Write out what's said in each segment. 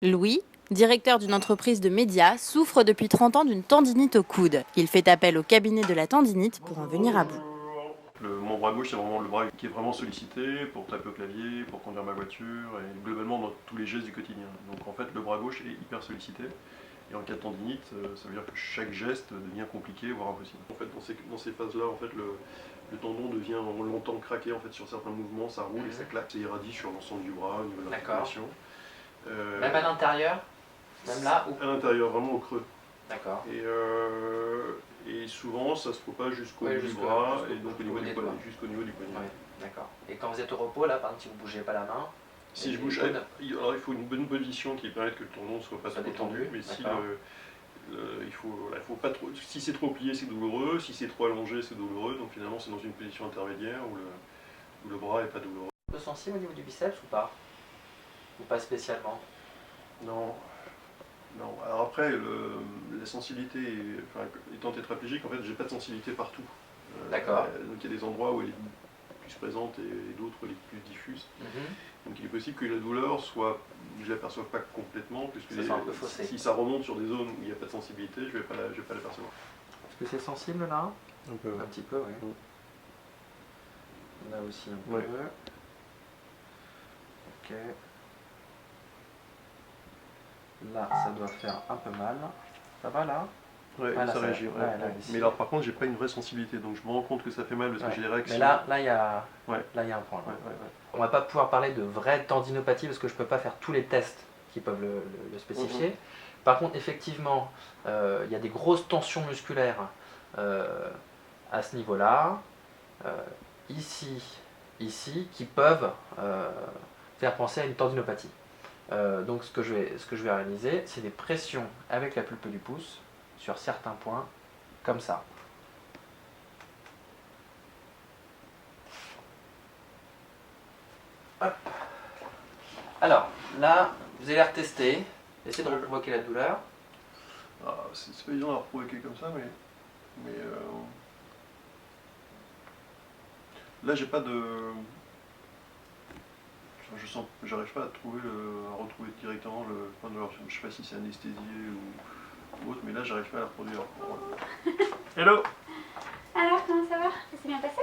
Louis, directeur d'une entreprise de médias, souffre depuis 30 ans d'une tendinite au coude. Il fait appel au cabinet de la tendinite pour en venir à bout. Mon bras gauche, c'est vraiment le bras qui est vraiment sollicité pour taper au clavier, pour conduire ma voiture et globalement dans tous les gestes du quotidien. Donc en fait, le bras gauche est hyper sollicité. Et en cas de tendinite, ça veut dire que chaque geste devient compliqué, voire impossible. En fait, dans ces phases-là, en fait, le tendon devient longtemps craqué en fait, sur certains mouvements, ça roule et ça claque. Ça irradie sur l'ensemble du bras, au niveau de l'articulation. Même à l'intérieur? Même là ou... À l'intérieur, vraiment au creux. D'accord. Et souvent, ça se propage jusqu'au bout du bras et donc jusqu'au niveau du poignet. Ouais, d'accord. Et quand vous êtes au repos, là, par exemple, si vous ne bougez pas la main, si je bouge, alors il faut une bonne position qui permette que le tendon ne soit pas trop tendu, mais si il faut pas trop. Si c'est trop plié, c'est douloureux. Si c'est trop allongé, c'est douloureux. Donc finalement, c'est dans une position intermédiaire où le bras n'est pas douloureux. Un peu sensible au niveau du biceps ou pas? Ou pas spécialement? Non. Non. Alors après, la sensibilité, étant tétraplégique, en fait, j'ai pas de sensibilité partout. D'accord. Donc il y a des endroits où elle est plus présente et d'autres où elle est plus diffuse. Donc il est possible que la douleur soit, je ne l'aperçoive pas complètement, puisque si ça remonte sur des zones où il n'y a pas de sensibilité, je ne vais pas l'apercevoir. Est-ce que c'est sensible là? Un peu. Un petit peu, oui. Là aussi un peu. Ouais. Ok. Là, ça doit faire un peu mal. Ça va là? Ouais, là, ça réagit. Ouais. Mais alors par contre, j'ai pas une vraie sensibilité, donc je me rends compte que ça fait mal parce que j'ai des réactions. Mais là, il y a un point. Là. On va pas pouvoir parler de vraie tendinopathie parce que je peux pas faire tous les tests qui peuvent le spécifier. Par contre, effectivement, il y a des grosses tensions musculaires à ce niveau-là, ici, qui peuvent faire penser à une tendinopathie. Donc ce que je vais réaliser, c'est des pressions avec la pulpe du pouce sur certains points, comme ça. Hop. Alors, là, vous allez retester. Essayez de provoquer la douleur. Ah, c'est pas évident à provoquer comme ça, mais là, j'ai pas de... J'arrive pas à retrouver directement le point de douleur. Je sais pas si c'est anesthésié ou autre, mais là, j'arrive pas à la reproduire. Hello! Alors, comment ça va? Ça s'est bien passé?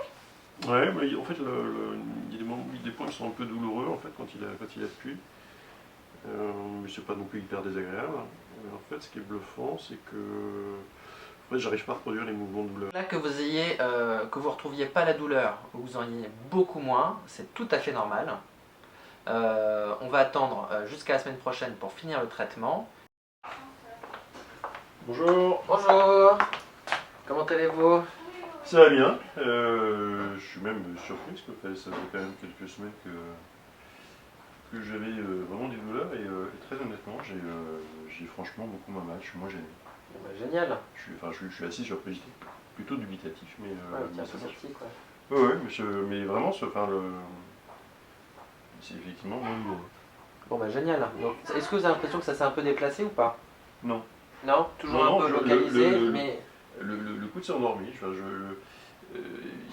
Ouais, mais en fait, il y a des points qui sont un peu douloureux en fait, quand il appuie. Mais c'est pas non plus hyper désagréable. En fait, ce qui est bluffant, c'est que en fait, j'arrive pas à reproduire les mouvements de douleur. Là, que vous retrouviez pas la douleur, ou vous en ayez beaucoup moins, c'est tout à fait normal. On va attendre jusqu'à la semaine prochaine pour finir le traitement. Bonjour. Bonjour. Comment allez-vous? Ça va bien. Je suis même surpris parce que ça fait quand même quelques semaines que j'avais vraiment des douleurs et très honnêtement, j'ai franchement beaucoup moins mal. Je suis moins gêné. Bah, génial. Je suis assis sur plutôt dubitatif, mais ça sceptique, ouais, mais vraiment, c'est effectivement moins douloureux. Bon bah génial. Est-ce que vous avez l'impression que ça s'est un peu déplacé ou pas? Non. Non? Toujours un peu localisé, mais... Le coude s'est endormi. Il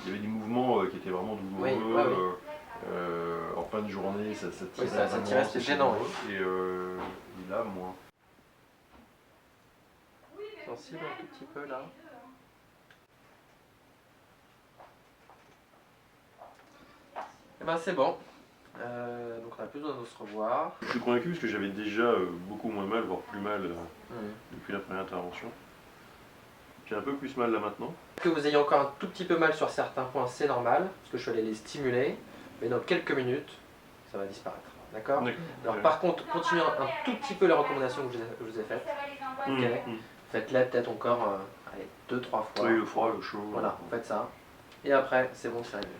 y avait des mouvements qui étaient vraiment douloureux. En fin de journée, ça tirait, c'était gênant. Et là, moins. Sensible un tout petit peu là. Et ben c'est bon. Donc on a plus besoin de se revoir. Je suis convaincu parce que j'avais déjà beaucoup moins mal, voire plus mal depuis la première intervention. J'ai un peu plus mal là maintenant. Que vous ayez encore un tout petit peu mal sur certains points, c'est normal, parce que je suis allé les stimuler, mais dans quelques minutes, ça va disparaître. D'accord? Alors par contre, continuez un tout petit peu les recommandations que je vous ai faites. Faites-les peut-être encore 2-3 fois. Oui, le froid, le chaud. Voilà, faites ça. Et après, c'est bon, c'est réglé.